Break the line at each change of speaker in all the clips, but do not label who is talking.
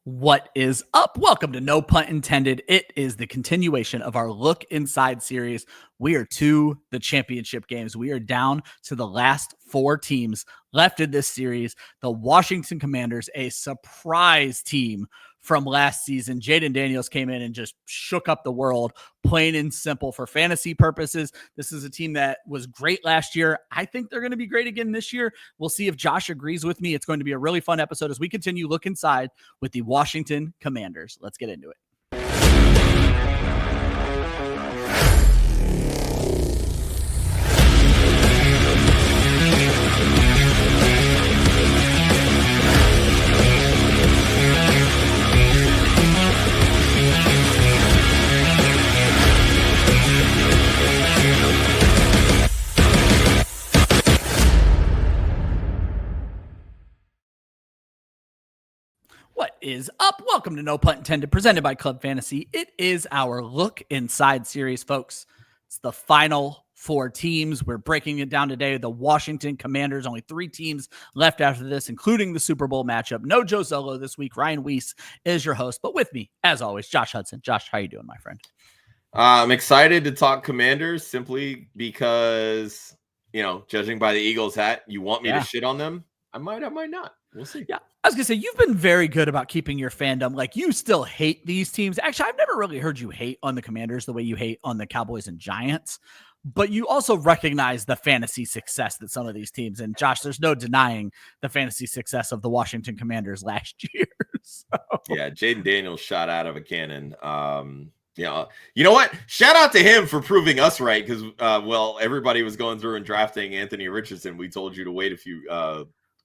What is up? Welcome to No Punt Intended. It is the continuation of our Look Inside series. We are to the championship games. We are down to the last four teams left in this series. The Washington Commanders, a surprise team from last season. Jayden Daniels came in and just shook up the world, plain and simple. For fantasy purposes, this is a team that was great last year. I think they're going to be great again this year. We'll see if Josh agrees with me. It's going to be a really fun episode as we continue Look Inside with the Washington Commanders. Let's get into it. What is up? Welcome to No Punt Intended, presented by Club Fantasy. It is our Look Inside series, folks. It's the final four teams. We're breaking it down today. The Washington Commanders, only three teams left after this, including the Super Bowl matchup. No Joe Solo this week. Ryan Weisse is your host, but with me, as always, Josh Hudson. Josh, how you doing, my friend?
I'm excited to talk Commanders simply because, judging by the Eagles hat, you want me to shit on them. I might not. We'll see.
Yeah. I was going to say, you've been very good about keeping your fandom. Like, you still hate these teams. Actually, I've never really heard you hate on the Commanders the way you hate on the Cowboys and Giants. But you also recognize the fantasy success that some of these teams, and Josh, there's no denying the fantasy success of the Washington Commanders last year.
Yeah, Jayden Daniels shot out of a cannon. You know what? Shout out to him for proving us right because, everybody was going through and drafting Anthony Richardson. We told you to wait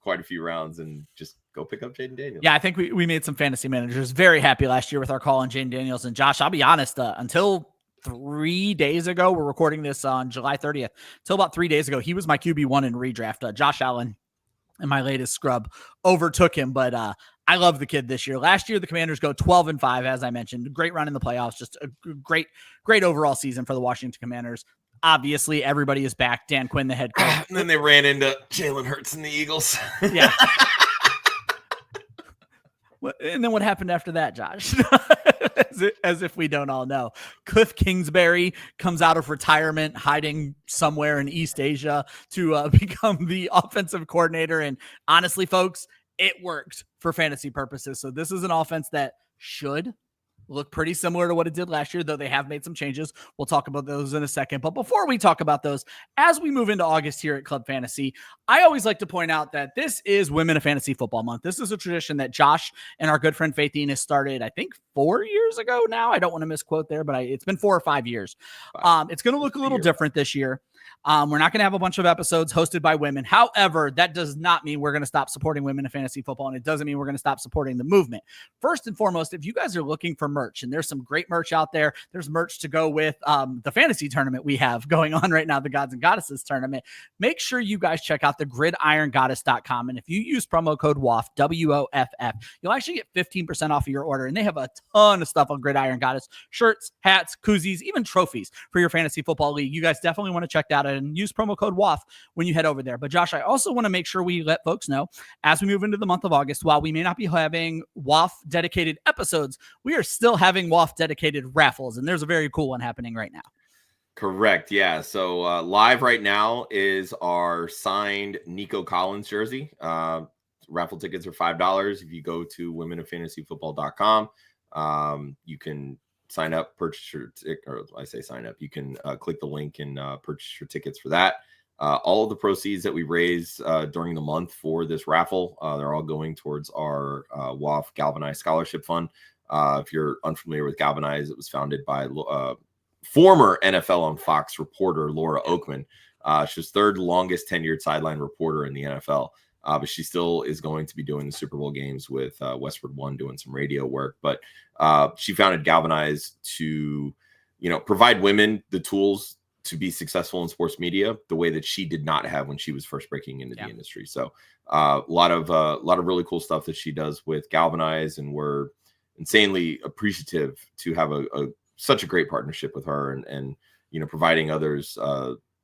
quite a few rounds and just go pick up Jayden Daniels.
Yeah, I think we made some fantasy managers very happy last year with our call on Jayden Daniels. And Josh, I'll be honest, until 3 days ago, we're recording this on July 30th. Until about 3 days ago, he was my QB1 in redraft. Josh Allen, in my latest scrub, overtook him. But I love the kid this year. Last year, the Commanders go 12-5, as I mentioned. Great run in the playoffs. Just a great overall season for the Washington Commanders. Obviously, everybody is back. Dan Quinn, the head coach.
And then they ran into Jalen Hurts and the Eagles.
Yeah. And then what happened after that, Josh? as if we don't all know. Cliff Kingsbury comes out of retirement, hiding somewhere in East Asia to become the offensive coordinator. And honestly, folks, it worked for fantasy purposes. So this is an offense that should look pretty similar to what it did last year, though they have made some changes. We'll talk about those in a second. But before we talk about those, as we move into August here at Club Fantasy, I always like to point out that this is Women of Fantasy Football Month. This is a tradition that Josh and our good friend Faith Enos started, I think, 4 years ago now. I don't want to misquote there, but it's been 4 or 5 years. It's going to look a little different this year. We're not going to have a bunch of episodes hosted by women. However, that does not mean we're going to stop supporting women in fantasy football, and it doesn't mean we're going to stop supporting the movement. First and foremost, if you guys are looking for merch, and there's some great merch out there, there's merch to go with the fantasy tournament we have going on right now, the Gods and Goddesses tournament. Make sure you guys check out the gridirongoddess.com, and if you use promo code WOFF, WOFF, you'll actually get 15% off of your order, and they have a ton of stuff on Gridiron Goddess: shirts, hats, koozies, even trophies for your fantasy football league. You guys definitely want to check that out and use promo code WOFF when you head over there. But Josh, I also want to make sure we let folks know as we move into the month of August, while we may not be having WOFF dedicated episodes, we are still having WOFF dedicated raffles. And there's a very cool one happening right now.
Correct. Yeah. So live right now is our signed Nico Collins jersey. Raffle tickets are $5. If you go to womenoffantasyfootball.com, you can sign up, purchase your ticket, or I say sign up. You can click the link and purchase your tickets for that. All of the proceeds that we raise during the month for this raffle, they're all going towards our WOFF Galvanize Scholarship Fund. If you're unfamiliar with Galvanize, it was founded by former NFL on Fox reporter Laura Oakman. She's third longest tenured sideline reporter in the NFL. But she still is going to be doing the Super Bowl games with Westwood One, doing some radio work. But she founded Galvanize to, provide women the tools to be successful in sports media the way that she did not have when she was first breaking into the industry. So a lot of really cool stuff that she does with Galvanize, and we're insanely appreciative to have such a great partnership with her, and providing others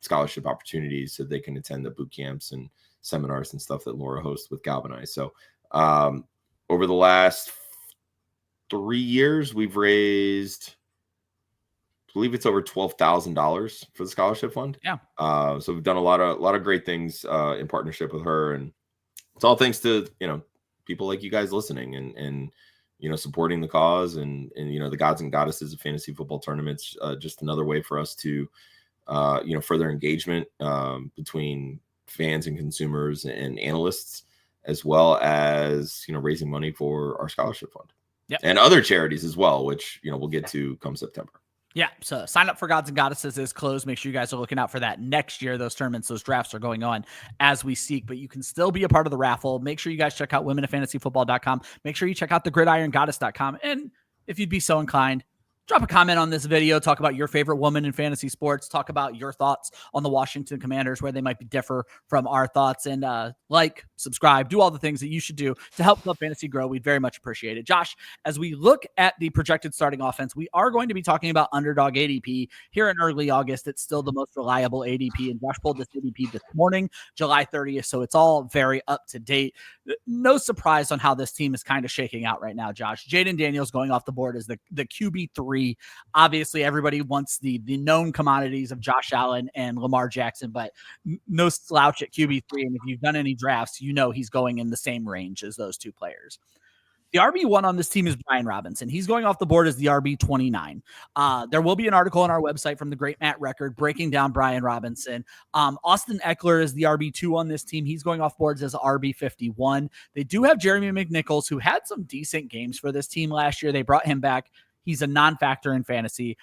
scholarship opportunities so they can attend the boot camps and seminars and stuff that Laura hosts with Galvanize. So over the last 3 years, we've raised, I believe it's over $12,000 for the scholarship fund.
Yeah.
So we've done a lot of great things in partnership with her, and it's all thanks to, people like you guys listening and supporting the cause, and the gods and goddesses of fantasy football tournaments. Just another way for us to further engagement between fans and consumers and analysts, as well as raising money for our scholarship fund. Yep. And other charities as well, which we'll get to come September.
Yeah, so sign up for Gods and Goddesses is closed. Make sure you guys are looking out for that next year. Those tournaments, those drafts are going on as we speak, but you can still be a part of the raffle. Make sure you guys check out womenofantasyfootball.com. Make sure you check out thegridirongoddess.com. And if you'd be so inclined, drop a comment on this video. Talk about your favorite woman in fantasy sports. Talk about your thoughts on the Washington Commanders, where they might be differ from our thoughts. And subscribe, do all the things that you should do to help Club Fantasy grow. We'd very much appreciate it. Josh, as we look at the projected starting offense, we are going to be talking about underdog ADP here in early August. It's still the most reliable ADP. And Josh pulled this ADP this morning, July 30th. So it's all very up to date. No surprise on how this team is kind of shaking out right now, Josh. Jaden Daniels going off the board as the QB3. Obviously, everybody wants the known commodities of Josh Allen and Lamar Jackson, but no slouch at QB3. And if you've done any drafts, he's going in the same range as those two players. The RB1 on this team is Brian Robinson. He's going off the board as the RB29. There will be an article on our website from the great Matt Record breaking down Brian Robinson. Austin Ekeler is the RB2 on this team. He's going off boards as RB51. They do have Jeremy McNichols, who had some decent games for this team last year. They brought him back. He's a non-factor in fantasy.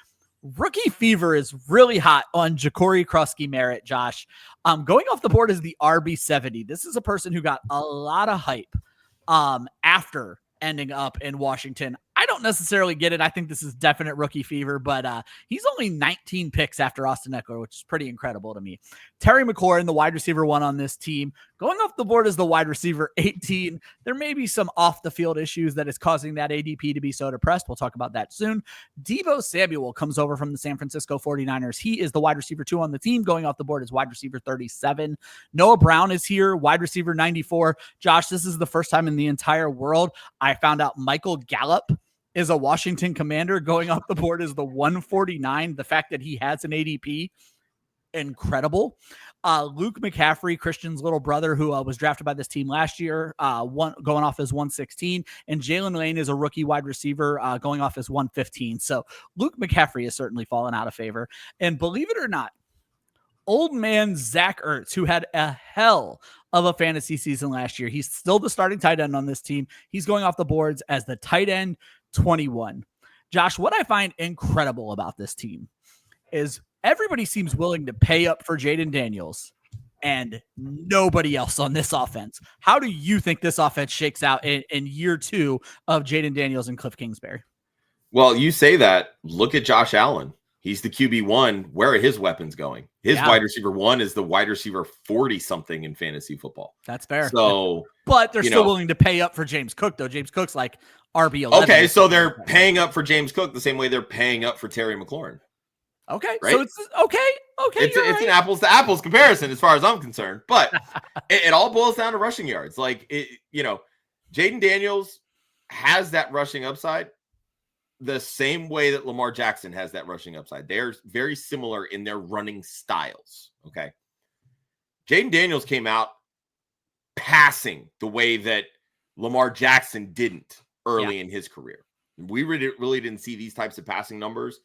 Rookie fever is really hot on Jacory Croskey-Merritt, Josh. Going off the board is the RB70. This is a person who got a lot of hype after ending up in Washington. I don't necessarily get it. I think this is definite rookie fever, but he's only 19 picks after Austin Ekeler, which is pretty incredible to me. Terry McLaurin, the wide receiver 1 on this team, going off the board as the wide receiver 18. There may be some off the field issues that is causing that ADP to be so depressed. We'll talk about that soon. Deebo Samuel comes over from the San Francisco 49ers. He is the wide receiver 2 on the team, going off the board as wide receiver 37. Noah Brown is here, wide receiver 94. Josh, this is the first time in the entire world I found out Michael Gallup is a Washington Commander, going off the board as the 149. The fact that he has an ADP, incredible. Luke McCaffrey, Christian's little brother, who was drafted by this team last year, going off as 116. And Jalen Lane is a rookie wide receiver going off as 115. So Luke McCaffrey has certainly fallen out of favor. And believe it or not, old man Zach Ertz, who had a hell of a fantasy season last year, he's still the starting tight end on this team. He's going off the boards as the tight end 21. Josh, what I find incredible about this team is everybody seems willing to pay up for Jaden Daniels and nobody else on this offense. How do you think this offense shakes out in year 2 of Jaden Daniels and Cliff Kingsbury?
Well, you say that. Look at Josh Allen. He's the QB1. Where are his weapons going? His wide receiver 1 is the wide receiver 40-something in fantasy football.
That's fair.
So,
but they're still willing to pay up for James Cook, though. James Cook's like RB11.
Okay, so they're paying up for James Cook the same way they're paying up for Terry McLaurin.
Okay,
right?
So it's okay.
It's an apples to apples comparison as far as I'm concerned. But it all boils down to rushing yards. Like, Jaden Daniels has that rushing upside the same way that Lamar Jackson has that rushing upside. They're very similar in their running styles. Okay. Jaden Daniels came out passing the way that Lamar Jackson didn't early in his career. We really didn't see these types of passing numbers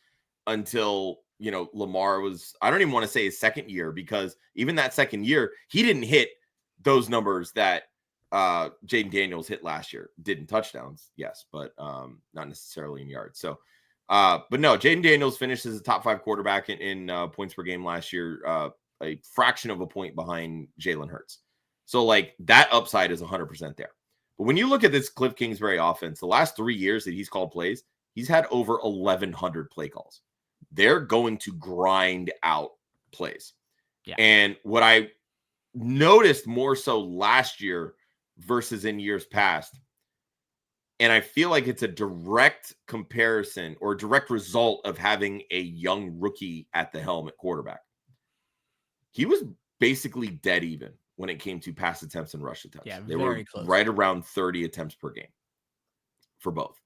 until, Lamar was, I don't even want to say his second year, because even that second year, he didn't hit those numbers that Jaden Daniels hit last year. Did in touchdowns, yes, but not necessarily in yards. So, but no, Jaden Daniels finished as a top 5 quarterback in points per game last year, a fraction of a point behind Jalen Hurts. So, like, that upside is 100% there. But when you look at this Cliff Kingsbury offense, the last 3 years that he's called plays, he's had over 1,100 play calls. They're going to grind out plays. Yeah. And what I noticed more so last year versus in years past, and I feel like it's a direct comparison or direct result of having a young rookie at the helm at quarterback. He was basically dead even when it came to pass attempts and rush attempts.
Yeah,
they were close. Right around 30 attempts per game for both.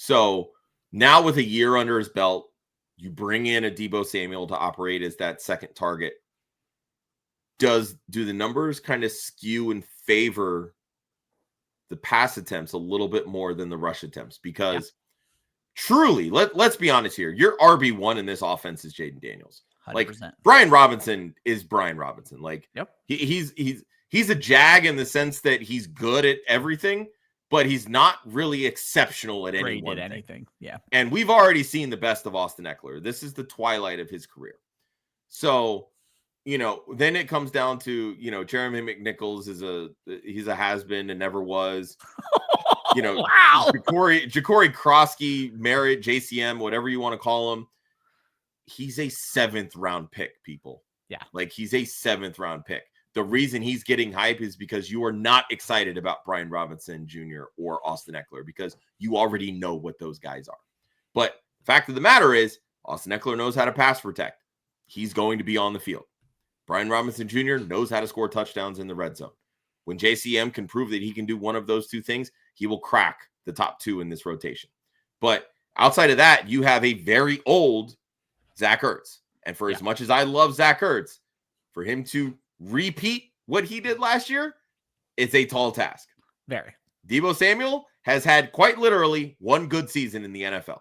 So now with a year under his belt, you bring in a Deebo Samuel to operate as that second target. Do the numbers kind of skew in favor the pass attempts a little bit more than the rush attempts? Because truly, let's be honest here. Your RB1 in this offense is Jaden Daniels.
100%.
Like Brian Robinson is Brian Robinson. Like he's a jag in the sense that he's good at everything, but he's not really exceptional at anything.
Yeah.
And we've already seen the best of Austin Ekeler. This is the twilight of his career. So, then it comes down to, Jeremy McNichols he's a has-been and never was.
Wow.
Jacory Croskey-Merritt, JCM, whatever you want to call him. He's a 7th round pick, people.
Yeah.
Like he's a 7th round pick. The reason he's getting hype is because you are not excited about Brian Robinson Jr. or Austin Ekeler because you already know what those guys are. But the fact of the matter is Austin Ekeler knows how to pass protect. He's going to be on the field. Brian Robinson Jr. knows how to score touchdowns in the red zone. When JCM can prove that he can do one of those two things, he will crack the top 2 in this rotation. But outside of that, you have a very old Zach Ertz. And for as much as I love Zach Ertz, for him to repeat what he did last year, it's a tall task.
Very.
Deebo Samuel has had quite literally one good season in the NFL.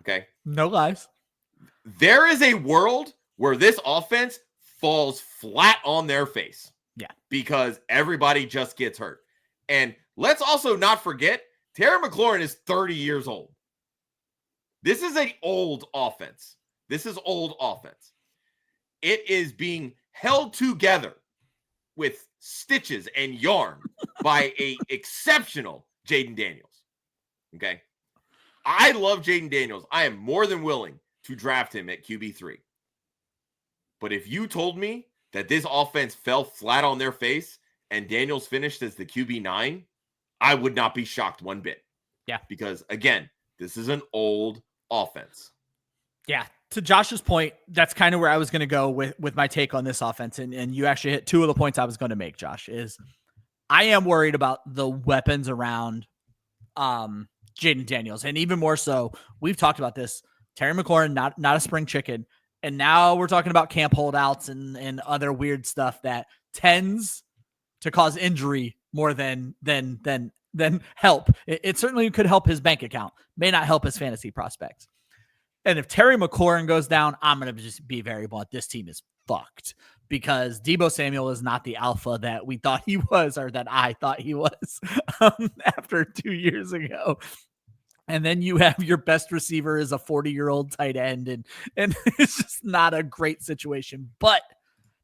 Okay.
No lies.
There is a world where this offense falls flat on their face.
Yeah.
Because everybody just gets hurt. And let's also not forget, Terry McLaurin is 30 years old. This is an old offense. It is being held together with stitches and yarn by a exceptional Jaden Daniels. Okay. I love Jaden Daniels. I am more than willing to draft him at QB3. But if you told me that this offense fell flat on their face and Daniels finished as the QB9, I would not be shocked one bit.
Yeah.
Because again, this is an old offense.
Yeah. To Josh's point, that's kind of where I was going to go with my take on this offense. And you actually hit 2 of the points I was going to make, Josh, is I am worried about the weapons around Jaden Daniels. And even more so, we've talked about this. Terry McLaurin, not a spring chicken. And now we're talking about camp holdouts and other weird stuff that tends to cause injury more than help. It certainly could help his bank account, may not help his fantasy prospects. And if Terry McLaurin goes down, I'm going to just be very blunt. This team is fucked because Deebo Samuel is not the alpha that we thought he was, or that I thought he was after 2 years ago. And then you have your best receiver is a 40-year-old tight end, and it's just not a great situation. But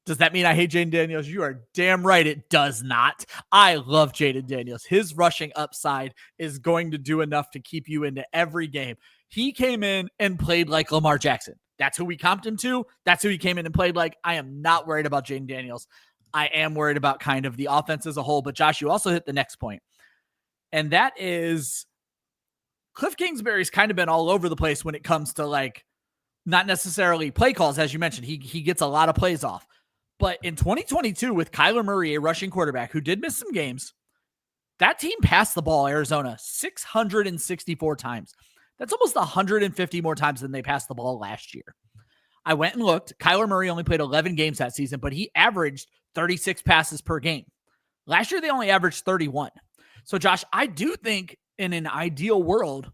does that mean I hate Jaden Daniels? You are damn right it does not. I love Jaden Daniels. His rushing upside is going to do enough to keep you into every game. He came in and played like Lamar Jackson. That's who we comped him to. That's who he came in and played like. I am not worried about Jaden Daniels. I am worried about kind of the offense as a whole. But Josh, you also hit the next point. And that is Cliff Kingsbury's kind of been all over the place when it comes to like not necessarily play calls. As you mentioned, he gets a lot of plays off. But in 2022 with Kyler Murray, a rushing quarterback who did miss some games, that team passed the ball Arizona 664 times. That's almost 150 more times than they passed the ball last year. I went and looked. Kyler Murray only played 11 games that season, but he averaged 36 passes per game. Last year, they only averaged 31. So, Josh, I do think in an ideal world,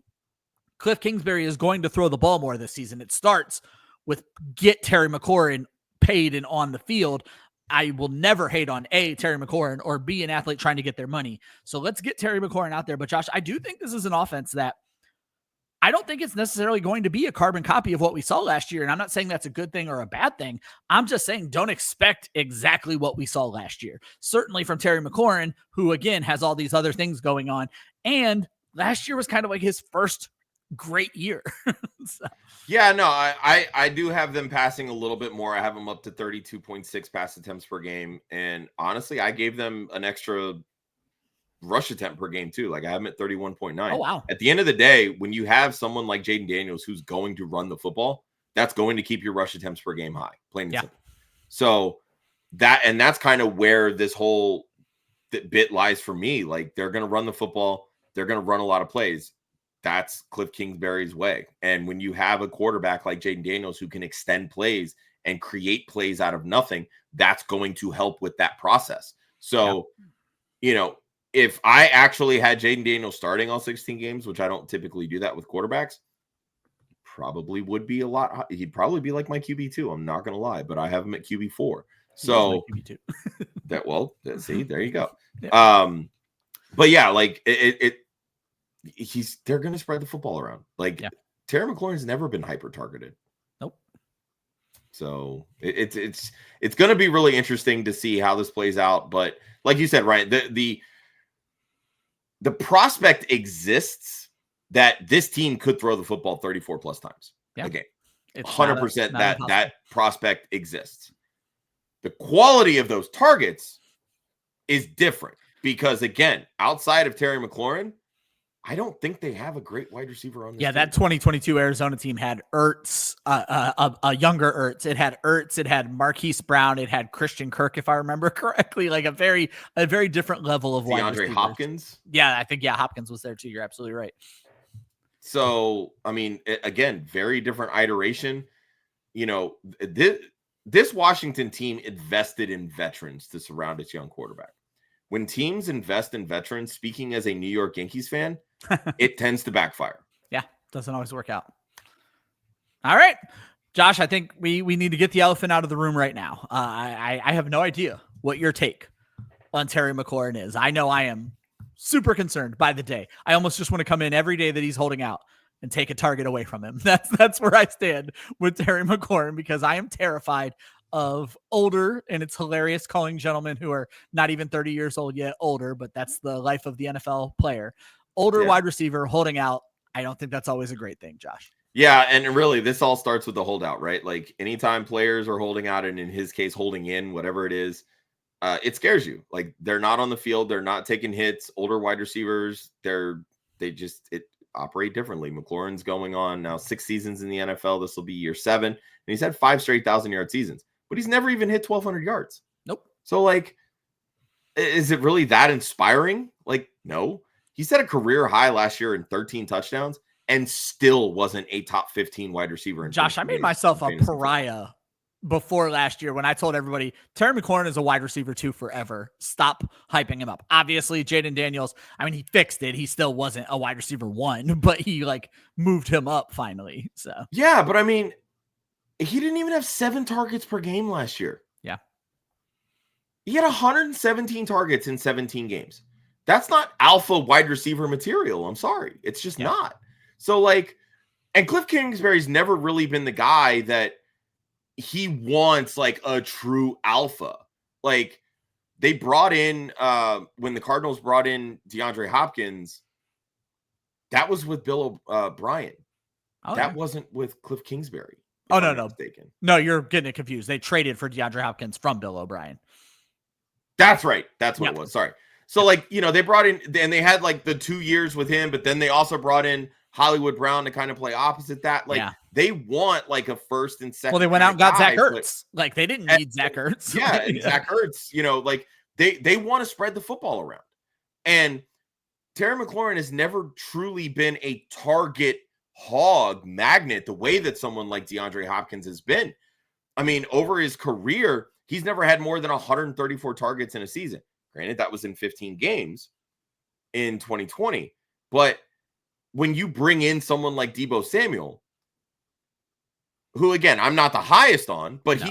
Cliff Kingsbury is going to throw the ball more this season. It starts with get Terry McLaurin paid and on the field. I will never hate on A, Terry McLaurin, or B, an athlete trying to get their money. So let's get Terry McLaurin out there. But Josh, I do think this is an offense that I don't think it's necessarily going to be a carbon copy of what we saw last year. And I'm not saying that's a good thing or a bad thing. I'm just saying don't expect exactly what we saw last year. Certainly from Terry McLaurin, who again has all these other things going on. And last year was kind of like his first great year. So.
Yeah, no, I do have them passing a little bit more. I have them up to 32.6 pass attempts per game. And honestly, I gave them an extra rush attempt per game too. Like I have them at 31.9.
Oh, wow.
At the end of the day, when you have someone like Jaden Daniels who's going to run the football, that's going to keep your rush attempts per game high, plain and simple. So that's kind of where this whole bit lies for me. Like they're going to run the football. they're going to run a lot of plays. That's Cliff Kingsbury's way. And when you have a quarterback like Jaden Daniels who can extend plays and create plays out of nothing, that's going to help with that process. So, if I actually had Jaden Daniels starting all 16 games, which I don't typically do that with quarterbacks, probably would be a lot. He'd probably be like my QB2. I'm not going to lie, but I have him at QB4. So
QB2.
See, there you go.
Yeah.
But yeah, like they're going to spread the football around. Like Terry McLaurin's never been hyper targeted.
Nope.
So it's going to be really interesting to see how this plays out. But like you said, Ryan, the prospect exists that this team could throw the football 34 plus times.
Yeah.
Again,
it's
100% that prospect exists. The quality of those targets is different because, again, outside of Terry McLaurin, I don't think they have a great wide receiver on this team.
That 2022 Arizona team had Ertz, a younger Ertz. It had Ertz. It had Marquise Brown. It had Christian Kirk, if I remember correctly. Like a very different level of wide receivers.
DeAndre Hopkins.
Yeah, I think Hopkins was there too. You're absolutely right.
So, I mean, again, very different iteration. This Washington team invested in veterans to surround its young quarterback. When teams invest in veterans, speaking as a New York Yankees fan, it tends to backfire.
Yeah, doesn't always work out. All right, Josh, I think we need to get the elephant out of the room right now. I have no idea what your take on Terry McLaurin is. I know I am super concerned by the day. I almost just want to come in every day that he's holding out and take a target away from him. That's where I stand with Terry McLaurin, because I am terrified of older, and it's hilarious calling gentlemen who are not even 30 years old yet older, but that's the life of the NFL player. Older wide receiver holding out. I don't think that's always a great thing, Josh.
Yeah, and really, this all starts with the holdout, right? Like anytime players are holding out, and in his case, holding in, whatever it is, it scares you. Like they're not on the field, they're not taking hits. Older wide receivers, they operate differently. McLaurin's going on now 6 seasons in the NFL. This will be year 7, and he's had 5 straight 1,000-yard seasons, but he's never even hit 1,200 yards.
Nope.
So, like, is it really that inspiring? Like, no. He set a career high last year in 13 touchdowns and still wasn't a top 15 wide receiver.
Josh, I made myself a pariah before last year when I told everybody Terry McLaurin is a wide receiver 2 forever. Stop hyping him up. Obviously, Jaden Daniels, I mean, he fixed it. He still wasn't a wide receiver 1, but he moved him up finally. So
yeah, but I mean, he didn't even have 7 targets per game last year.
Yeah.
He had 117 targets in 17 games. That's not alpha wide receiver material. I'm sorry. It's just not. So and Cliff Kingsbury's never really been the guy that he wants a true alpha. Like they brought in, when the Cardinals brought in DeAndre Hopkins, that was with Bill O'Brien.
Oh,
that wasn't with Cliff Kingsbury.
Oh, no. No, you're getting it confused. They traded for DeAndre Hopkins from Bill O'Brien.
That's right. That's what it was. Sorry. So they brought in, and they had the 2 years with him, but then they also brought in Hollywood Brown to kind of play opposite that. They want a first and second.
Well, they went out and got Zach Ertz. They didn't need Zach Ertz.
Yeah. And Zach Ertz, they want to spread the football around. And Terry McLaurin has never truly been a target hog magnet the way that someone like DeAndre Hopkins has been. I mean, over his career, he's never had more than 134 targets in a season. Granted, that was in 15 games in 2020. But when you bring in someone like Deebo Samuel, who, again, I'm not the highest on, but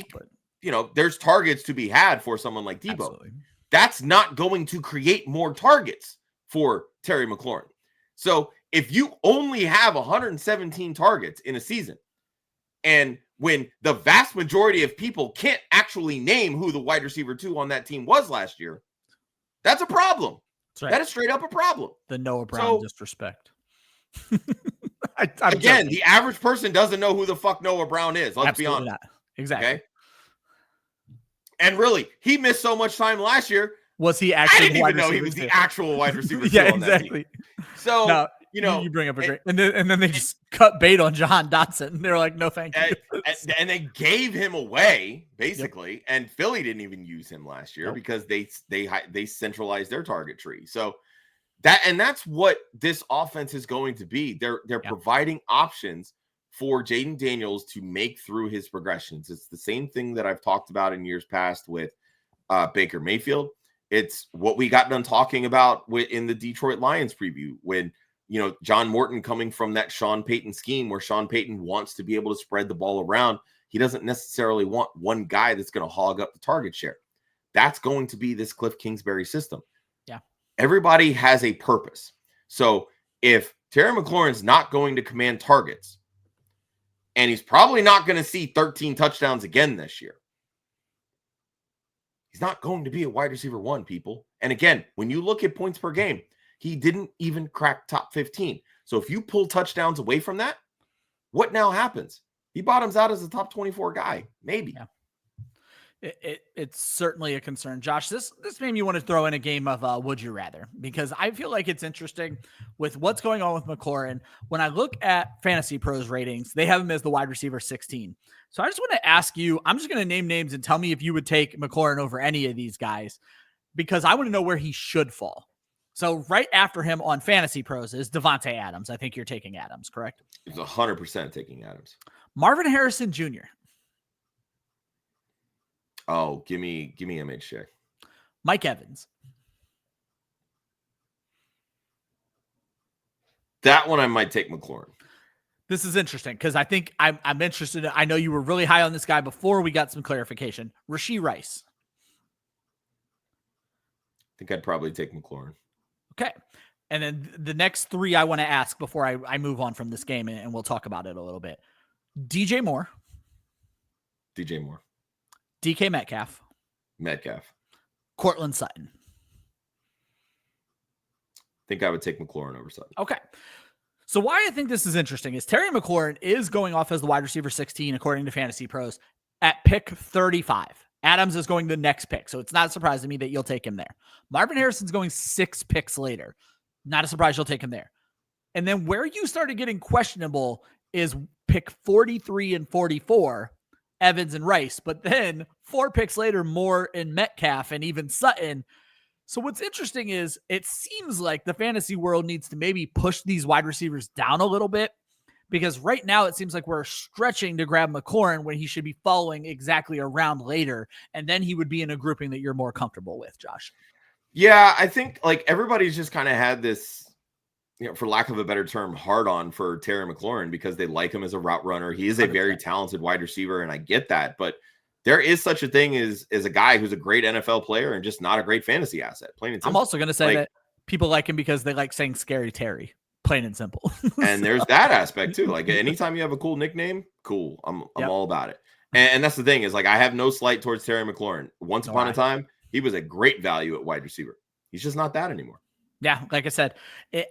there's targets to be had for someone like Deebo.
Absolutely.
That's not going to create more targets for Terry McLaurin. So if you only have 117 targets in a season, and when the vast majority of people can't actually name who the wide receiver 2 on that team was last year, that's a problem. That's right. That is straight up a problem.
The Noah Brown disrespect.
Again, the average person doesn't know who the fuck Noah Brown is. Let's be honest.
Not. Exactly. Okay?
And really, he missed so much time last year.
Was he actually?
I didn't even know he was the actual wide receiver.
Yeah, exactly.
So
no, you bring up a great, and then they just cut bait on Jahan Dotson. They're like, no, thank you.
And they gave him away basically, and Philly didn't even use him last year because they centralized their target tree. So That's what this offense is going to be. They're providing options for Jaden Daniels to make through his progressions. It's the same thing that I've talked about in years past with Baker Mayfield. It's what we got done talking about in the Detroit Lions preview when, John Morton coming from that Sean Payton scheme where Sean Payton wants to be able to spread the ball around. He doesn't necessarily want one guy that's going to hog up the target share. That's going to be this Cliff Kingsbury system.
Yeah.
Everybody has a purpose. So if Terry McLaurin's not going to command targets, and he's probably not going to see 13 touchdowns again this year, he's not going to be a wide receiver 1, people. And again, when you look at points per game, he didn't even crack top 15. So if you pull touchdowns away from that, what now happens? He bottoms out as a top 24 guy, maybe.
Yeah. It's certainly a concern. Josh, this made me want to throw in a game of would you rather, because I feel like it's interesting with what's going on with McLaurin. When I look at Fantasy Pros ratings, they have him as the wide receiver 16. So I just want to ask you, I'm just going to name names and tell me if you would take McLaurin over any of these guys, because I want to know where he should fall. So right after him on Fantasy Pros is Devontae Adams. I think you're taking Adams, correct?
He's 100% taking Adams.
Marvin Harrison Jr.
Oh, give me MHJ.
Mike Evans.
That one I might take McLaurin.
This is interesting because I think I'm interested. I know you were really high on this guy before we got some clarification. Rashee Rice.
I think I'd probably take McLaurin.
Okay. And then the next 3 I want to ask before I move on from this game, and we'll talk about it a little bit. DJ Moore. DK Metcalf. Cortland Sutton.
I think I would take McLaurin over Sutton.
Okay. So why I think this is interesting is Terry McLaurin is going off as the wide receiver 16, according to Fantasy Pros, at pick 35. Adams is going the next pick, so it's not a surprise to me that you'll take him there. Marvin Harrison's going 6 picks later. Not a surprise you'll take him there. And then where you started getting questionable is pick 43 and 44, Evans and Rice. But then 4 picks later, Moore and Metcalf and even Sutton. So what's interesting is it seems like the fantasy world needs to maybe push these wide receivers down a little bit, because right now it seems like we're stretching to grab McLaurin when he should be following exactly a round later. And then he would be in a grouping that you're more comfortable with, Josh.
Yeah, I think like everybody's just kind of had this, for lack of a better term, hard on for Terry McLaurin because they like him as a route runner. He is a very talented wide receiver, and I get that. But there is such a thing as a guy who's a great NFL player and just not a great fantasy asset. Plain and simple.
I'm also going to say that people like him because they like saying Scary Terry. Plain and simple.
And there's that aspect too. Like anytime you have a cool nickname, cool. I'm all about it. And that's the thing is like I have no slight towards Terry McLaurin. Once upon a time, he was a great value at wide receiver. He's just not that anymore.
Yeah, like I said,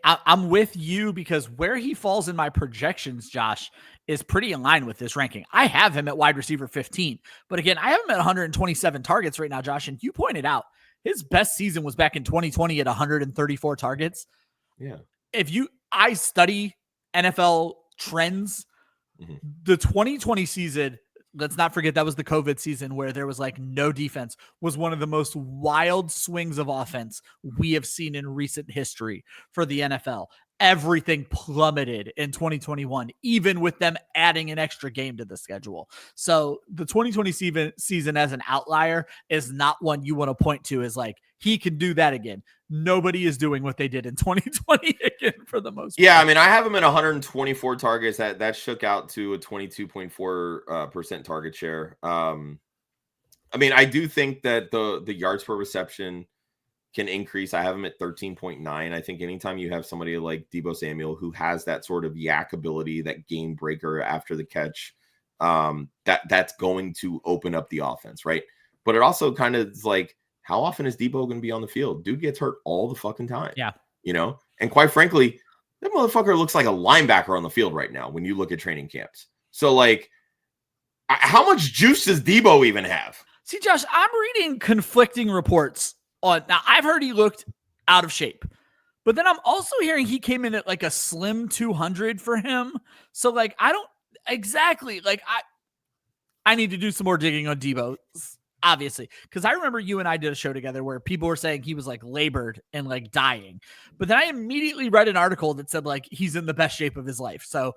I'm with you because where he falls in my projections, Josh, is pretty in line with this ranking. I have him at wide receiver 15. But again, I have him at 127 targets right now, Josh. And you pointed out his best season was back in 2020 at 134 targets.
Yeah.
I study NFL trends.
Mm-hmm.
The 2020 season, let's not forget that was the COVID season where there was like no defense, was one of the most wild swings of offense we have seen in recent history for the NFL. Everything plummeted in 2021, even with them adding an extra game to the schedule. So the 2020 season as an outlier is not one you want to point to as like, he can do that again. Nobody is doing what they did in 2020 again for the most part.
Yeah, I mean, I have him at 124 targets. That shook out to a 22.4% target share. I mean, I do think that the yards per reception can increase. I have him at 13.9. I think anytime you have somebody like Deebo Samuel who has that sort of yak ability, that game breaker after the catch, that's going to open up the offense, right? But it also kind of is like, how often is Deebo going to be on the field? Dude gets hurt all the fucking time.
Yeah.
And quite frankly, that motherfucker looks like a linebacker on the field right now when you look at training camps. So like, how much juice does Deebo even have?
See, Josh, I'm reading conflicting reports on. Now, I've heard he looked out of shape, but then I'm also hearing he came in at like a slim 200 for him. So like, I don't exactly like, I need to do some more digging on Deebo. obviously, because I remember you and I did a show together where people were saying he was like labored and like dying. But then I immediately read an article that said like he's in the best shape of his life. So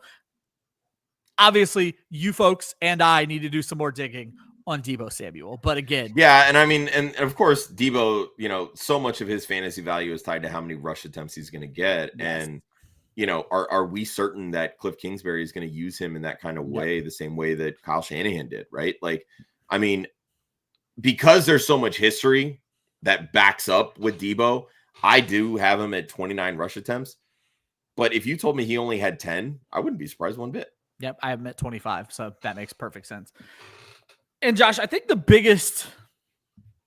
obviously you folks and I need to do some more digging on Deebo Samuel. But again,
yeah, and I mean, and of course, Deebo, so much of his fantasy value is tied to how many rush attempts he's going to get. Yes. And, are we certain that Cliff Kingsbury is going to use him in that kind of way, the same way that Kyle Shanahan did, right? Like, I mean, because there's so much history that backs up with Deebo, I do have him at 29 rush attempts. But if you told me he only had 10, I wouldn't be surprised one bit.
Yep, I have him at 25, so that makes perfect sense. And Josh, I think the biggest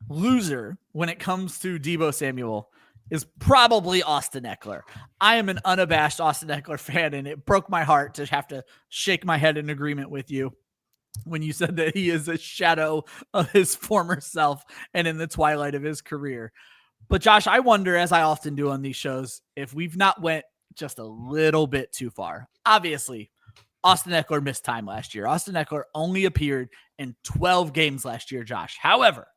loser when it comes to Deebo Samuel is probably Austin Ekeler. I am an unabashed Austin Ekeler fan, and it broke my heart to have to shake my head in agreement with you when you said that he is a shadow of his former self and in the twilight of his career. But Josh, I wonder, as I often do on these shows, if we've not went just a little bit too far. Obviously, Austin Ekeler missed time last year. Austin Ekeler only appeared in 12 games last year, Josh. However,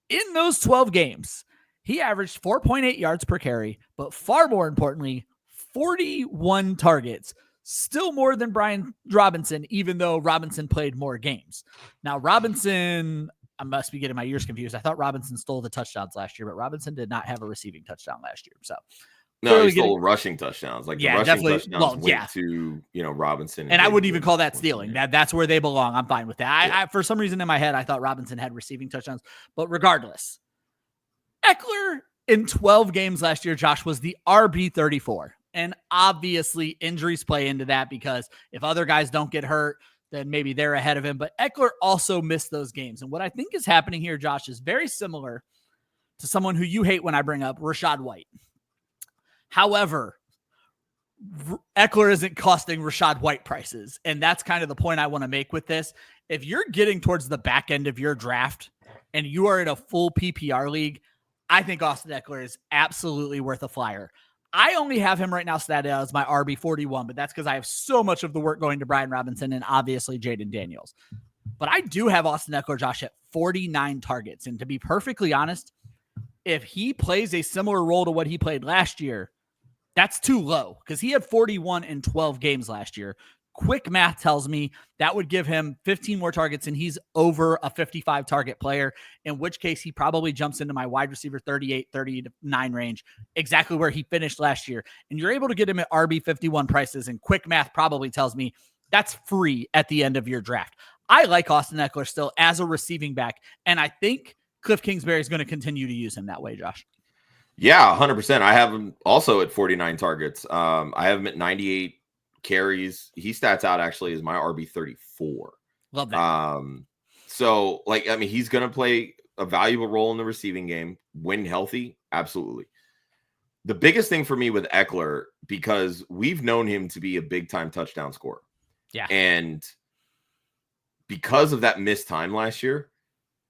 in those 12 games, he averaged 4.8 yards per carry, but far more importantly, 41 targets, still more than Brian Robinson, even though Robinson played more games. Now, Robinson, I must be getting my years confused. I thought Robinson stole the touchdowns last year, but Robinson did not have a receiving touchdown last year. So,
no, he stole rushing touchdowns. Like,
yeah,
the rushing
definitely.
touchdowns went to, Robinson.
And I wouldn't even call that stealing. That's where they belong. I'm fine with that. I, for some reason in my head, I thought Robinson had receiving touchdowns. But regardless, Ekeler in 12 games last year, Josh, was the RB34. And obviously injuries play into that because if other guys don't get hurt, then maybe they're ahead of him. But Ekeler also missed those games. And what I think is happening here, Josh, is very similar to someone who you hate when I bring up, Rachaad White. However, Ekeler isn't costing Rachaad White prices. And that's kind of the point I want to make with this. If you're getting towards the back end of your draft and you are in a full PPR league, I think Austin Ekeler is absolutely worth a flyer. I only have him right now statted out as my RB41, but that's because I have so much of the work going to Brian Robinson and obviously Jaden Daniels. But I do have Austin Ekeler, Josh, at 49 targets. And to be perfectly honest, if he plays a similar role to what he played last year, that's too low because he had 41 in 12 games last year. Quick math tells me that would give him 15 more targets and he's over a 55 target player, in which case he probably jumps into my wide receiver 38, 39 range, exactly where he finished last year. And you're able to get him at RB51 prices, and quick math probably tells me that's free at the end of your draft. I like Austin Ekeler still as a receiving back, and I think Cliff Kingsbury is going to continue to use him that way, Josh.
Yeah, 100%. I have him also at 49 targets. I have him at 98 carries. He stats out actually as my RB34.
Love that.
So like, I mean, he's going to play a valuable role in the receiving game when healthy. Absolutely. The biggest thing for me with Ekeler, because we've known him to be a big time touchdown scorer.
Yeah.
And because of that missed time last year,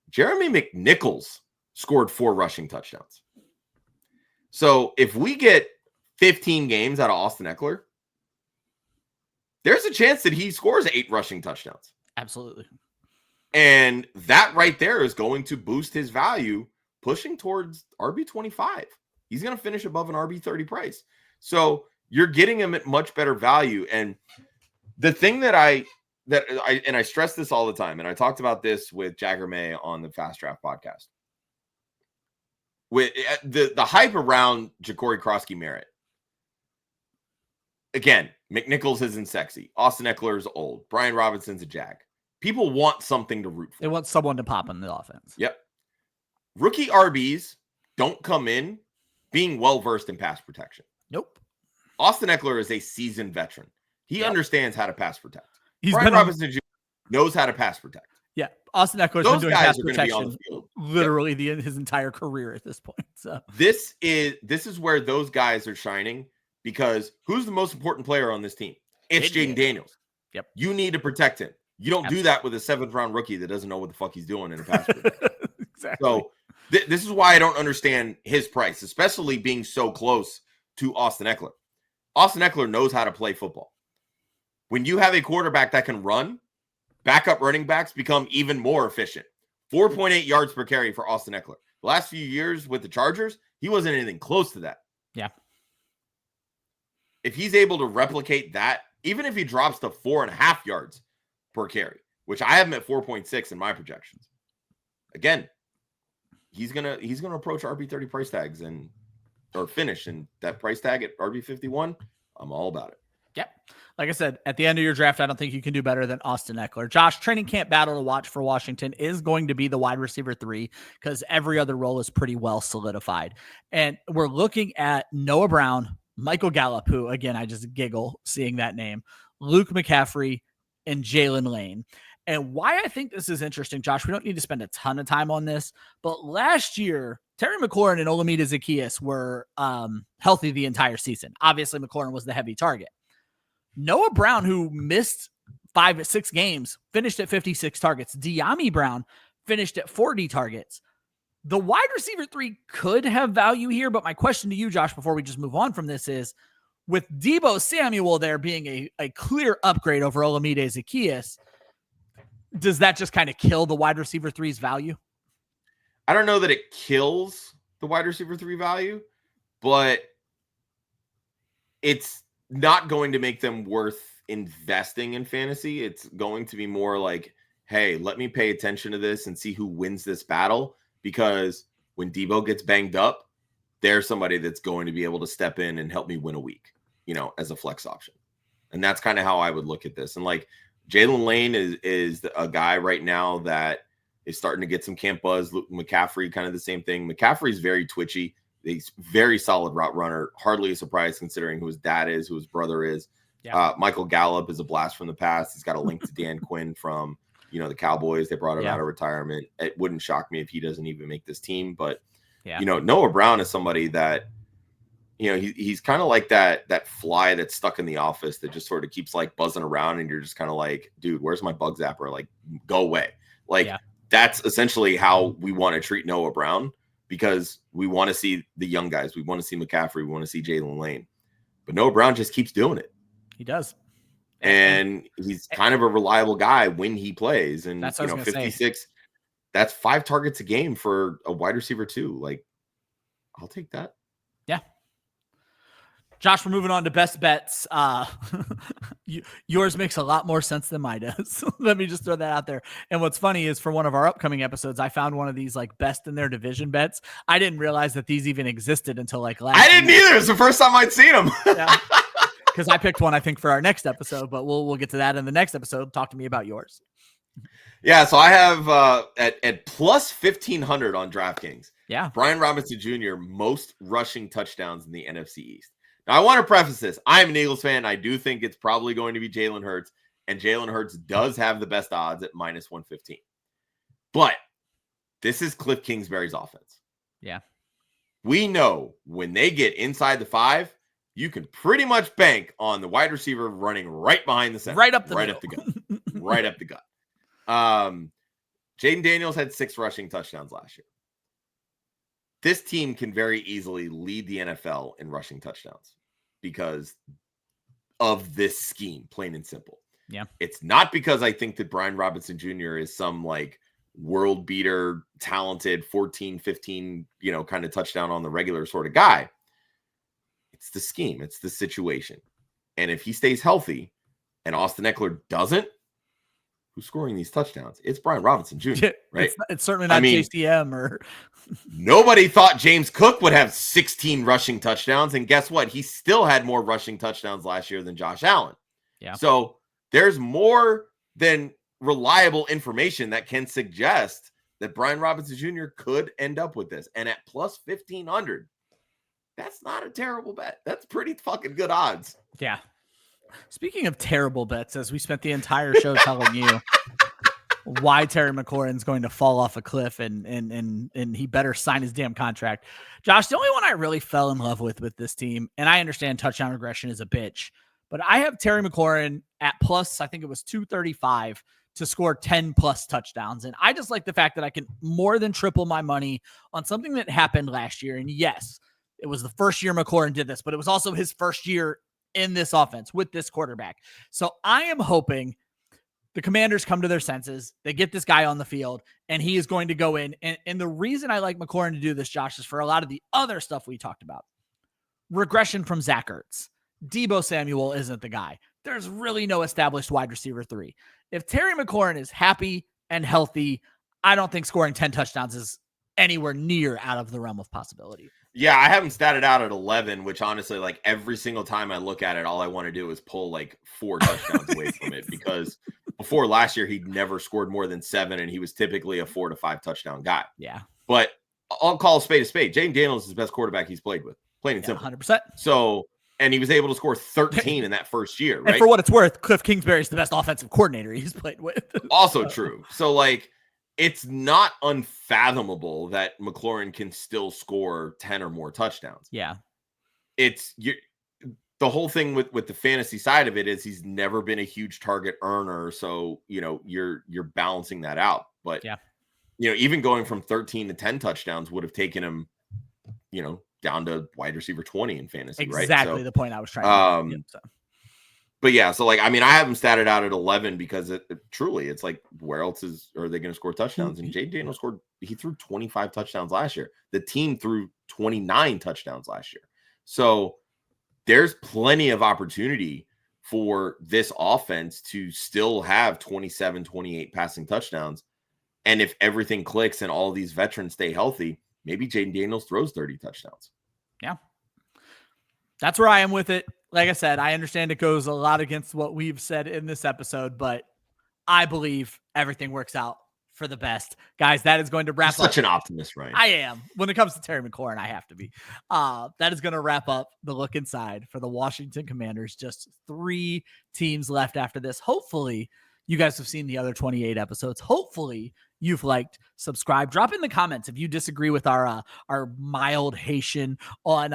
Jeremy McNichols scored 4 rushing touchdowns. So if we get 15 games out of Austin Ekeler, there's a chance that he scores 8 rushing touchdowns.
Absolutely.
And that right there is going to boost his value, pushing towards RB25. He's going to finish above an RB30 price. So you're getting him at much better value. And the thing that I stress this all the time, and I talked about this with Jacory on the Fast Draft podcast. With the hype around Jacory Croskey-Merritt. Again, McNichols isn't sexy. Austin Ekeler is old. Brian Robinson's a jag. People want something to root for.
They want someone to pop in the offense.
Yep. Rookie RBs don't come in being well-versed in pass protection.
Nope.
Austin Ekeler is a seasoned veteran. He understands how to pass protect.
He's
Brian Robinson Jr. knows how to pass protect.
Yeah. Austin Ekeler's been doing pass protection literally his entire career at this point. So
this is where those guys are shining, because who's the most important player on this team? It's Jaden Daniels.
Yep.
You need to protect him. You don't do that with a 7th round rookie that doesn't know what the fuck he's doing in a pass protection.
Exactly.
So this is why I don't understand his price, especially being so close to Austin Ekeler. Austin Ekeler knows how to play football. When you have a quarterback that can run, backup running backs become even more efficient. 4.8 yards per carry for Austin Ekeler. The last few years with the Chargers, he wasn't anything close to that.
Yeah.
If he's able to replicate that, even if he drops to 4.5 yards per carry, which I have him at 4.6 in my projections, again, he's gonna approach RB30 price tags or finish, and that price tag at RB51, I'm all about it.
Yep. Like I said, at the end of your draft, I don't think you can do better than Austin Ekeler. Josh, training camp battle to watch for Washington is going to be the wide receiver 3 because every other role is pretty well solidified. And we're looking at Noah Brown, Michael Gallup, who, again, I just giggle seeing that name, Luke McCaffrey, and Jalen Lane. And why I think this is interesting, Josh, we don't need to spend a ton of time on this, but last year, Terry McLaurin and Olamide Zaccheaus were healthy the entire season. Obviously, McLaurin was the heavy target. Noah Brown, who missed 5-6 games, finished at 56 targets. De'Ami Brown finished at 40 targets. The wide receiver 3 could have value here, but my question to you, Josh, before we just move on from this is, with Deebo Samuel there being a clear upgrade over Olamide Zaccheaus, does that just kind of kill the wide receiver 3's value?
I don't know that it kills the wide receiver 3 value, but it's not going to make them worth investing in fantasy. It's going to be more like, hey, let me pay attention to this and see who wins this battle, because when Deebo gets banged up, there's somebody that's going to be able to step in and help me win a week, as a flex option. And that's kind of how I would look at this. And like Jalen Lane is a guy right now that is starting to get some camp buzz. Luke McCaffrey, kind of the same thing. McCaffrey's very twitchy. He's very solid route runner. Hardly a surprise considering who his dad is, who his brother is. Yeah. Michael Gallup is a blast from the past. He's got a link to Dan Quinn from, the Cowboys. They brought him out of retirement. It wouldn't shock me if he doesn't even make this team. But, Noah Brown is somebody that, he's kind of like that fly that's stuck in the office that just sort of keeps like buzzing around. And you're just kind of like, dude, where's my bug zapper? Like, go away. Like, that's essentially how we want to treat Noah Brown, because we want to see the young guys. We want to see McCaffrey. We want to see Jalen Lane. But Noah Brown just keeps doing it.
He does.
And he's kind of a reliable guy when he plays. And,
that's
56, that's 5 targets a game for a wide receiver too. Like, I'll take that.
Yeah. Josh, we're moving on to best bets. Yours makes a lot more sense than mine does. Let me just throw that out there. And what's funny is for one of our upcoming episodes, I found one of these like best in their division bets. I didn't realize that these even existed until like last.
I didn't either. It's the first time I'd seen them.
Because I picked one, I think, for our next episode, but we'll get to that in the next episode. Talk to me about yours.
Yeah, so I have at plus 1,500 on DraftKings.
Yeah,
Brian Robinson Jr. most rushing touchdowns in the NFC East. Now, I want to preface this. I'm an Eagles fan. I do think it's probably going to be Jalen Hurts, and Jalen Hurts does have the best odds at minus 115. But this is Cliff Kingsbury's offense.
Yeah.
We know when they get inside the 5, you can pretty much bank on the wide receiver running right behind the center.
Right up the
gut. Right up the gut. Jaden Daniels had 6 rushing touchdowns last year. This team can very easily lead the NFL in rushing touchdowns because of this scheme, plain and simple.
Yeah.
It's not because I think that Brian Robinson Jr. is some like world beater, talented 14, 15, kind of touchdown on the regular sort of guy. It's the scheme. It's the situation. And if he stays healthy and Austin Ekeler doesn't, who's scoring these touchdowns? It's Brian Robinson Jr., right?
It's certainly not JCM or...
Nobody thought James Cook would have 16 rushing touchdowns. And guess what? He still had more rushing touchdowns last year than Josh Allen.
Yeah.
So there's more than reliable information that can suggest that Brian Robinson Jr. could end up with this. And at plus 1,500, that's not a terrible bet. That's pretty fucking good odds.
Yeah. Speaking of terrible bets, as we spent the entire show telling you why Terry McLaurin's going to fall off a cliff and he better sign his damn contract. Josh, the only one I really fell in love with this team, and I understand touchdown regression is a bitch, but I have Terry McLaurin at plus, I think it was 235 to score 10 plus touchdowns. And I just like the fact that I can more than triple my money on something that happened last year. And yes, it was the first year McLaurin did this, but it was also his first year in this offense with this quarterback. So I am hoping the Commanders come to their senses. They get this guy on the field, and he is going to go in. And the reason I like McLaurin to do this, Josh, is for a lot of the other stuff we talked about. Regression from Zach Ertz. Deebo Samuel isn't the guy. There's really no established wide receiver 3. If Terry McLaurin is happy and healthy, I don't think scoring 10 touchdowns is anywhere near out of the realm of possibility.
Yeah, I haven't statted out at 11, which honestly, like every single time I look at it, all I want to do is pull like 4 touchdowns away from it, because before last year, he'd never scored more than 7, and he was typically a 4 to 5 touchdown guy.
Yeah.
But I'll call a spade a spade. Jaden Daniels is the best quarterback he's played with, plain and simple.
100%.
So, and he was able to score 13 in that first year, right?
And for what it's worth, Cliff Kingsbury is the best offensive coordinator he's played with.
Also true. So, like, it's not unfathomable that McLaurin can still score 10 or more touchdowns.
Yeah.
The whole thing with the fantasy side of it is he's never been a huge target earner. So, you're balancing that out. But, even going from 13 to 10 touchdowns would have taken him, down to wide receiver 20 in fantasy, right?
Exactly the point I was trying to make.
But yeah, so like, I mean, I have him statted out at 11 because it truly, it's like, where else are they going to score touchdowns? And Jaden Daniels he threw 25 touchdowns last year. The team threw 29 touchdowns last year. So there's plenty of opportunity for this offense to still have 27, 28 passing touchdowns. And if everything clicks and all these veterans stay healthy, maybe Jaden Daniels throws 30 touchdowns.
Yeah. That's where I am with it. Like I said, I understand it goes a lot against what we've said in this episode, but I believe everything works out for the best. Guys, that is going to wrap up.
Such an optimist, right?
I am. When it comes to Terry McLaurin, I have to be. That is going to wrap up the look inside for the Washington Commanders. Just 3 teams left after this. Hopefully, you guys have seen the other 28 episodes. Hopefully, you've liked, subscribe, drop in the comments if you disagree with our mild Haitian on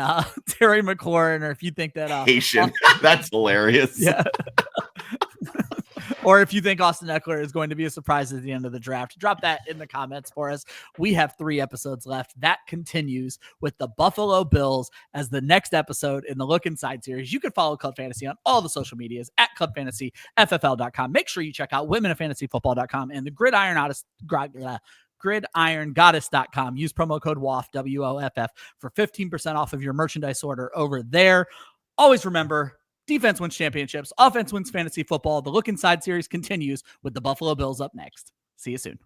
Terry McLaurin, or if you think that
Haitian, that's hilarious.
Yeah. Or if you think Austin Ekeler is going to be a surprise at the end of the draft, drop that in the comments for us. We have 3 episodes left. That continues with the Buffalo Bills as the next episode in the Look Inside series. You can follow Club Fantasy on all the social medias at clubfantasyffl.com. Make sure you check out womenoffantasyfootball.com and the gridirongoddess.com. Use promo code WOFF, WOFF, for 15% off of your merchandise order over there. Always remember, defense wins championships. Offense wins fantasy football. The Look Inside series continues with the Buffalo Bills up next. See you soon.